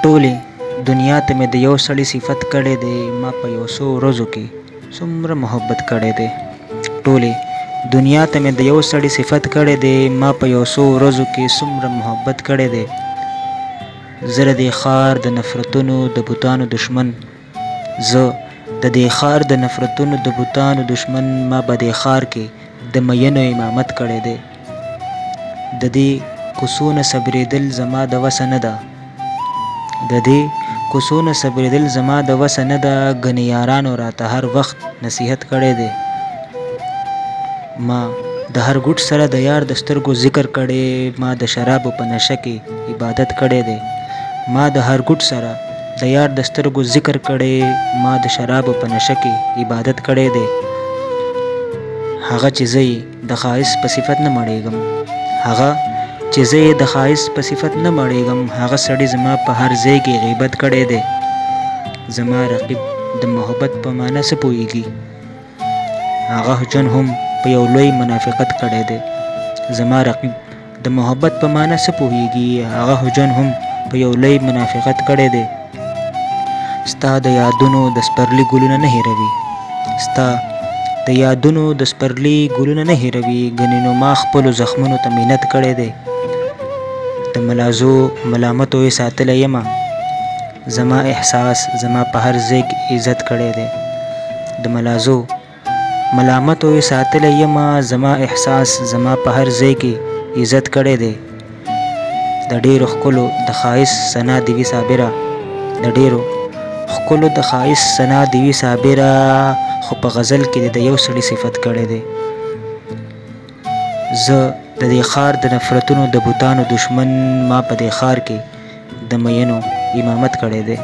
ټولې دنیا ته مې د یو سړي صفت کړی دی، ما په یو څو ورځو کې څومره محبت کړی دی. ټولې دنیا ته مې د یو سړي صفت کړی دی، ما په یو څو ورځو کې څومره محبت کړی دی. زه د دې ښار د نفرتونو د بوتانو دشمن، زه د دې ښار د نفرتونو د بوتانو دشمن، ما په دې ښار کې د مینو امامت کړی دی. د دې کوڅو نه صبرېدل زما د وسه نه ده، د دې کوڅو نه صبرېدل زما د وسه نه ده. ګنې یارانو راته هر وخت نصیحت کړی دی، ما د هر ګوټ سره د یار د سترګو ذکر کړی، ما د شرابو په نشه کې عبادت کړی دی. ما د هر ګوټ سره د یار د سترګو ذکر کړی، ما د شرابو په نشه کې عبادت کړی دی. هغه چې زه یې د ښایست په صفت نه مړېږم، هغه چې زه یې د ښایست په صفت نه مړېږم، هغه سړی زما په هر ځای کې غیبت کړی دی. زما رقیب د محبت په معنی څه پوهېږي، هغه ژوند هم په یو لوی منافقت کړی دی. زما رقیب د محبت په معنی څه پوهېږي، هغه ژوند هم په یو لوی منافقت کړی دی. ستا د یادونو د سپرلي ګلونه نه هېروي، ستا د یادونو د سپرلي ګلونه نه هېروي. ګنې نو ما خپلو زخمونو ته منت کړی دی، د ملازو ملامتو یې ساتلی یمه، زما احساس زما په هر ځای کې عزت کړی دی. د ملازو ملامتو یې ساتلی یمه، زما احساس زما په هر ځای کې عزت کړی دی. د ډېرو ښکلو د ښایست ثنا دې وي صابره، د ډېرو ښکلو د ښایست ثنا دې وي صابره، خو په غزل کې د یو سړي صفت کړی دی. زه د دې ښار د نفرتونو د بوتانو دشمن، ما په دې ښار کې د مینو امامت کړی دی.